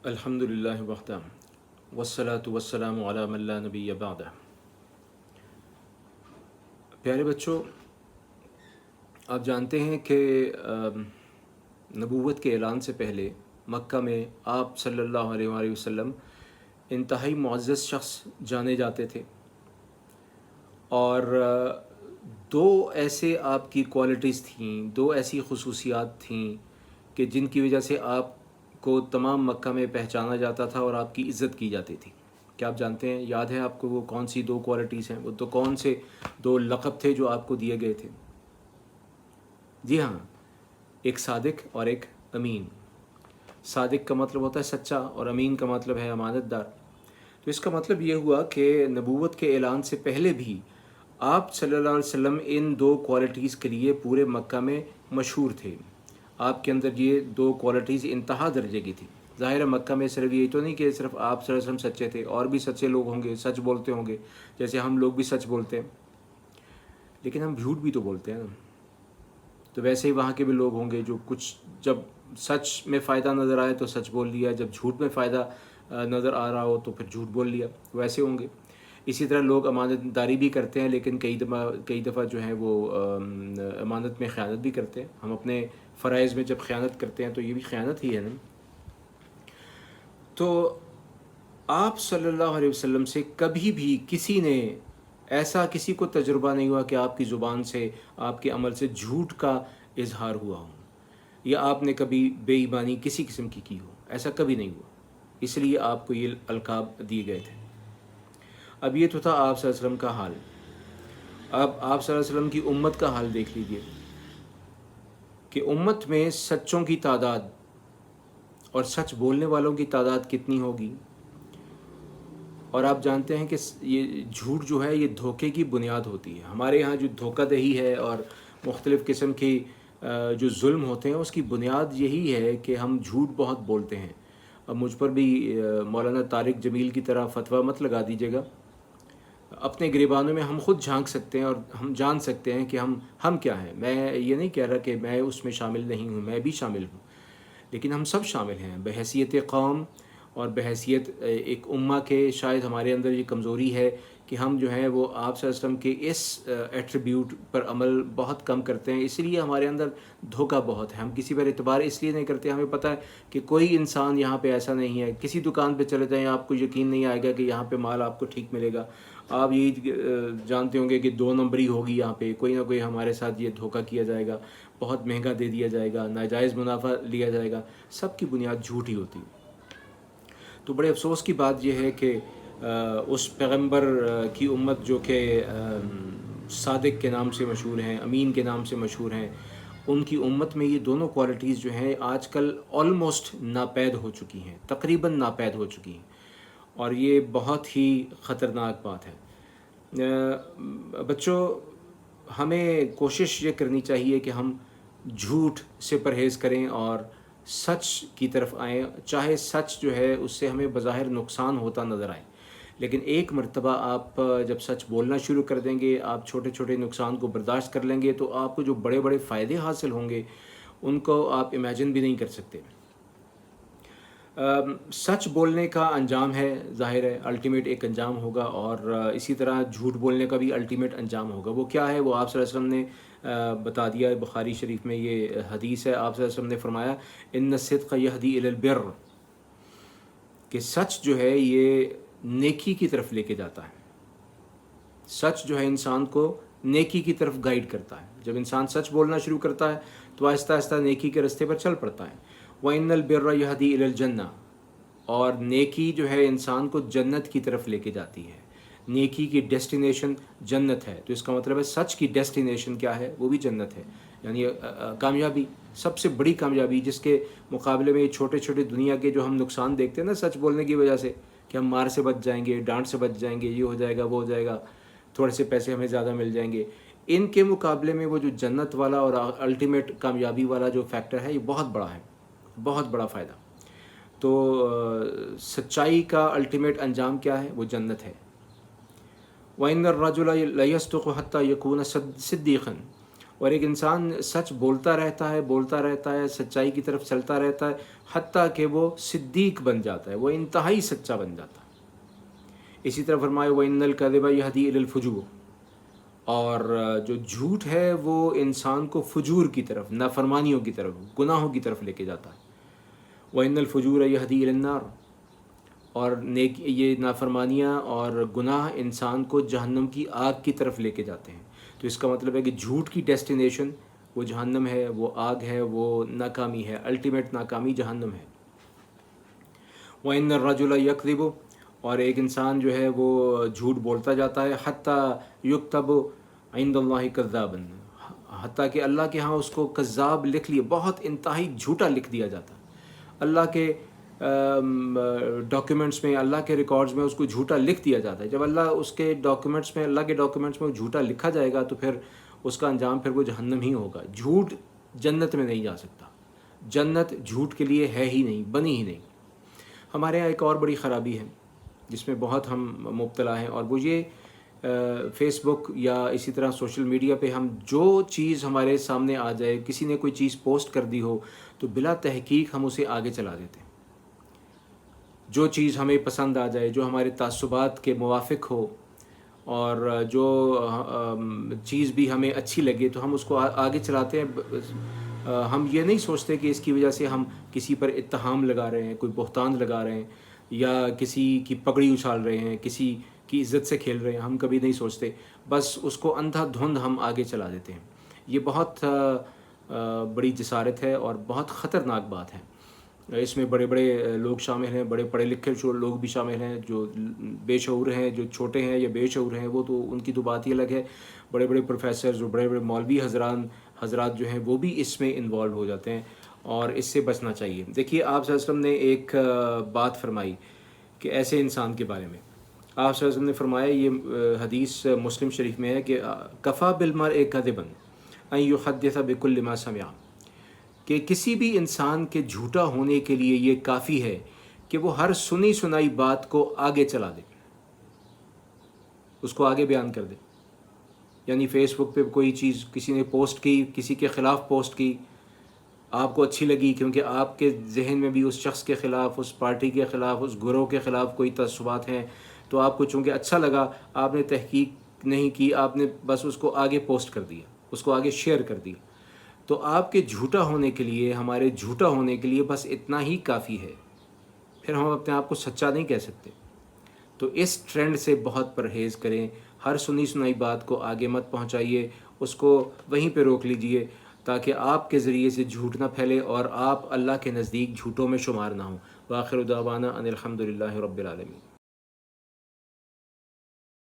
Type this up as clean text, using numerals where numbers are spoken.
الحمد للہ وحدہ والصلاة والسلام علی من لا نبی بعدہ۔ پیارے بچوں، آپ جانتے ہیں کہ نبوت کے اعلان سے پہلے مکہ میں آپ صلی اللہ علیہ وآلہ وسلم انتہائی معزز شخص جانے جاتے تھے، اور دو ایسے آپ کی کوالٹیز تھیں، دو ایسی خصوصیات تھیں کہ جن کی وجہ سے آپ کو تمام مکہ میں پہچانا جاتا تھا اور آپ کی عزت کی جاتی تھی۔ کیا آپ جانتے ہیں، یاد ہے آپ کو وہ کون سی دو کوالٹیز ہیں؟ وہ تو کون سے دو لقب تھے جو آپ کو دیے گئے تھے؟ جی ہاں، ایک صادق اور ایک امین۔ صادق کا مطلب ہوتا ہے سچا، اور امین کا مطلب ہے امانت دار۔ تو اس کا مطلب یہ ہوا کہ نبوت کے اعلان سے پہلے بھی آپ صلی اللہ علیہ وسلم ان دو کوالٹیز کے لیے پورے مکہ میں مشہور تھے۔ آپ کے اندر یہ دو کوالٹیز انتہا درجے کی تھی۔ ظاہر ہے مکہ میں صرف یہی تو نہیں کہ صرف آپ صلی اللہ علیہ وسلم سچے تھے، اور بھی سچے لوگ ہوں گے، سچ بولتے ہوں گے، جیسے ہم لوگ بھی سچ بولتے ہیں، لیکن ہم جھوٹ بھی تو بولتے ہیں نا۔ تو ویسے ہی وہاں کے بھی لوگ ہوں گے جو کچھ جب سچ میں فائدہ نظر آئے تو سچ بول لیا، جب جھوٹ میں فائدہ نظر آ رہا ہو تو پھر جھوٹ بول لیا، ویسے ہوں گے۔ اسی طرح لوگ امانت داری بھی کرتے ہیں، لیکن کئی دفعہ جو ہے وہ امانت میں خیانت بھی کرتے ہیں۔ ہم اپنے فرائض میں جب خیانت کرتے ہیں تو یہ بھی خیانت ہی ہے نا۔ تو آپ صلی اللہ علیہ وسلم سے کبھی بھی کسی نے ایسا کسی کو تجربہ نہیں ہوا کہ آپ کی زبان سے، آپ کے عمل سے جھوٹ کا اظہار ہوا ہو، یا آپ نے کبھی بے ایمانی کسی قسم کی ہو، ایسا کبھی نہیں ہوا۔ اس لیے آپ کو یہ القاب دیے گئے تھے۔ اب یہ تو تھا آپ صلی اللہ علیہ وسلم کا حال۔ اب آپ صلی اللہ علیہ وسلم کی امت کا حال دیکھ لیجئے کہ امت میں سچوں کی تعداد اور سچ بولنے والوں کی تعداد کتنی ہوگی۔ اور آپ جانتے ہیں کہ یہ جھوٹ جو ہے یہ دھوکے کی بنیاد ہوتی ہے۔ ہمارے ہاں جو دھوکہ دہی ہے اور مختلف قسم کی جو ظلم ہوتے ہیں، اس کی بنیاد یہی ہے کہ ہم جھوٹ بہت بولتے ہیں۔ اب مجھ پر بھی مولانا طارق جمیل کی طرح فتویٰ مت لگا دیجیے گا۔ اپنے گریبانوں میں ہم خود جھانک سکتے ہیں اور ہم جان سکتے ہیں کہ ہم کیا ہیں۔ میں یہ نہیں کہہ رہا کہ میں اس میں شامل نہیں ہوں، میں بھی شامل ہوں، لیکن ہم سب شامل ہیں بحیثیت قوم اور بحیثیت ایک امہ کے۔ شاید ہمارے اندر یہ کمزوری ہے کہ ہم جو ہیں وہ آپ صلی اللہ علیہ وسلم کے اس ایٹریبیوٹ پر عمل بہت کم کرتے ہیں، اس لیے ہمارے اندر دھوکہ بہت ہے۔ ہم کسی پر اعتبار اس لیے نہیں کرتے، ہمیں پتہ ہے کہ کوئی انسان یہاں پہ ایسا نہیں ہے۔ کسی دکان پہ چلے جائیں، آپ کو یقین نہیں آئے گا کہ یہاں پہ مال آپ کو ٹھیک ملے گا۔ آپ یہی جانتے ہوں گے کہ 2 نمبری ہوگی، یہاں پہ کوئی نہ کوئی ہمارے ساتھ یہ دھوکہ کیا جائے گا، بہت مہنگا دے دیا جائے گا، ناجائز منافع لیا جائے گا۔ سب کی بنیاد جھوٹ ہی ہوتی ہے۔ تو بڑے افسوس کی بات یہ ہے کہ اس پیغمبر کی امت جو کہ صادق کے نام سے مشہور ہیں، امین کے نام سے مشہور ہیں، ان کی امت میں یہ دونوں کوالٹیز جو ہیں آج کل آلموسٹ ناپید ہو چکی ہیں، تقریباً ناپید ہو چکی ہیں، اور یہ بہت ہی خطرناک بات ہے۔ بچوں، ہمیں کوشش یہ کرنی چاہیے کہ ہم جھوٹ سے پرہیز کریں اور سچ کی طرف آئیں، چاہے سچ جو ہے اس سے ہمیں بظاہر نقصان ہوتا نظر آئے، لیکن ایک مرتبہ آپ جب سچ بولنا شروع کر دیں گے، آپ چھوٹے چھوٹے نقصان کو برداشت کر لیں گے، تو آپ کو جو بڑے بڑے فائدے حاصل ہوں گے ان کو آپ امیجن بھی نہیں کر سکتے۔ سچ بولنے کا انجام ہے، ظاہر ہے الٹیمیٹ ایک انجام ہوگا، اور اسی طرح جھوٹ بولنے کا بھی الٹیمیٹ انجام ہوگا۔ وہ کیا ہے؟ وہ آپ صلی اللہ علیہ وسلم نے بتا دیا۔ بخاری شریف میں یہ حدیث ہے، آپ صلی اللہ علیہ وسلم نے فرمایا ان الصدق یہدی الی البر، کہ سچ جو ہے یہ نیکی کی طرف لے کے جاتا ہے۔ سچ جو ہے انسان کو نیکی کی طرف گائیڈ کرتا ہے۔ جب انسان سچ بولنا شروع کرتا ہے تو آہستہ آہستہ نیکی کے راستے پر چل پڑتا ہے۔ وَإِنَّ الْبِرَّ يَهْدِي إِلَى الْجَنَّةِ، اور نیکی جو ہے انسان کو جنت کی طرف لے کے جاتی ہے۔ نیکی کی ڈیسٹینیشن جنت ہے، تو اس کا مطلب ہے سچ کی ڈیسٹینیشن کیا ہے؟ وہ بھی جنت ہے۔ یعنی کامیابی، سب سے بڑی کامیابی، جس کے مقابلے میں چھوٹے چھوٹے دنیا کے جو ہم نقصان دیکھتے ہیں نا سچ بولنے کی وجہ سے، کہ ہم مار سے بچ جائیں گے، ڈانٹ سے بچ جائیں گے، یہ ہو جائے گا، وہ ہو جائے گا، تھوڑے سے پیسے ہمیں زیادہ مل جائیں گے، ان کے مقابلے میں وہ جو جنت والا اور الٹیمیٹ کامیابی والا جو فیکٹر ہے یہ بہت بڑا ہے، بہت بڑا فائدہ۔ تو سچائی کا الٹیمیٹ انجام کیا ہے؟ وہ جنت ہے۔ وَإِنَّ الرَّجُلَ لَيَصْدُقُ حَتَّى يَكُونَ صِدِّيقًا، اور ایک انسان سچ بولتا رہتا ہے سچائی کی طرف چلتا رہتا ہے حتیٰ کہ وہ صدیق بن جاتا ہے، وہ انتہائی سچا بن جاتا ہے۔ اسی طرح فرمایا وَإِنَّ الْكَذِبَ يَهْدِي إِلَى الْفُجُورِ، اور جو جھوٹ ہے وہ انسان کو فجور کی طرف، نافرمانیوں کی طرف، گناہوں کی طرف لے کے جاتا ہے۔ وَإِنَّ الْفُجُورَ يَهْدِي إِلَى النَّارِ، اور یہ نافرمانیاں اور گناہ انسان کو جہنم کی آگ کی طرف لے کے جاتے ہیں۔ تو اس کا مطلب ہے کہ جھوٹ کی ڈیسٹینیشن وہ جہنم ہے، وہ آگ ہے، وہ ناکامی ہے، الٹیمیٹ ناکامی جہنم ہے۔ وَإِنَّ الرَّجُلَ يَكْذِبُ، اور ایک انسان جو ہے وہ جھوٹ بولتا جاتا ہے حتیٰ یکتب عند اللہ کذابا، حتیٰ کہ اللہ کے ہاں اس کو کذاب لکھ لیے، بہت انتہائی جھوٹا لکھ دیا جاتا ہے۔ اللہ کے ڈاکیومنٹس میں، اللہ کے ریکارڈز میں اس کو جھوٹا لکھ دیا جاتا ہے۔ جب اللہ اس کے ڈاکیومنٹس میں، اللہ کے ڈاکیومنٹس میں وہ جھوٹا لکھا جائے گا تو پھر اس کا انجام پھر وہ جہنم ہی ہوگا۔ جھوٹ جنت میں نہیں جا سکتا، جنت جھوٹ کے لیے ہے ہی نہیں، بنی ہی نہیں۔ ہمارے یہاں ایک اور بڑی خرابی ہے جس میں بہت ہم مبتلا ہیں، اور وہ یہ فیس بک یا اسی طرح سوشل میڈیا پہ ہم جو چیز ہمارے سامنے آ جائے، کسی نے کوئی چیز پوسٹ کر دی ہو تو بلا تحقیق ہم اسے آگے چلا دیتے ہیں۔ جو چیز ہمیں پسند آ جائے، جو ہمارے تعصبات کے موافق ہو، اور جو چیز بھی ہمیں اچھی لگے تو ہم اس کو آگے چلاتے ہیں۔ ہم یہ نہیں سوچتے کہ اس کی وجہ سے ہم کسی پر اتہام لگا رہے ہیں، کوئی بہتان لگا رہے ہیں، یا کسی کی پگڑی اچھال رہے ہیں، کسی کی عزت سے کھیل رہے ہیں۔ ہم کبھی نہیں سوچتے، بس اس کو اندھا دھند ہم آگے چلا دیتے ہیں۔ یہ بہت بڑی جسارت ہے اور بہت خطرناک بات ہے۔ اس میں بڑے بڑے لوگ شامل ہیں، بڑے پڑھے لکھے لوگ بھی شامل ہیں، جو بے شعور ہیں، جو چھوٹے ہیں یا بے شعور ہیں، وہ تو ان کی تو بات ہی الگ ہے۔ بڑے بڑے پروفیسرز اور بڑے بڑے مولوی حضرات جو ہیں وہ بھی اس میں انوالو ہو جاتے ہیں، اور اس سے بچنا چاہیے۔ دیکھیے آپ صلی اللہ علیہ وسلم نے ایک بات فرمائی کہ ایسے انسان کے بارے میں آپ صلی اللہ علیہ وسلم نے فرمایا، یہ حدیث مسلم شریف میں ہے کہ کفا بالمرء کذبا ان یحدث بکل ما سمع، کہ کسی بھی انسان کے جھوٹا ہونے کے لیے یہ کافی ہے کہ وہ ہر سنی سنائی بات کو آگے چلا دے، اس کو آگے بیان کر دے۔ یعنی فیس بک پہ کوئی چیز کسی نے پوسٹ کی، کسی کے خلاف پوسٹ کی، آپ کو اچھی لگی کیونکہ آپ کے ذہن میں بھی اس شخص کے خلاف، اس پارٹی کے خلاف، اس گروہ کے خلاف کوئی تعصبات ہیں، تو آپ کو چونکہ اچھا لگا، آپ نے تحقیق نہیں کی، آپ نے بس اس کو آگے پوسٹ کر دیا، اس کو آگے شیئر کر دیا۔ تو آپ کے جھوٹا ہونے کے لیے، ہمارے جھوٹا ہونے کے لیے بس اتنا ہی کافی ہے، پھر ہم اپنے آپ کو سچا نہیں کہہ سکتے۔ تو اس ٹرینڈ سے بہت پرہیز کریں، ہر سنی سنائی بات کو آگے مت پہنچائیے، اس کو وہیں پہ روک لیجئے تاکہ آپ کے ذریعے سے جھوٹ نہ پھیلے اور آپ اللہ کے نزدیک جھوٹوں میں شمار نہ ہوں۔ وآخر دعوانا ان الحمد للہ رب العالمین۔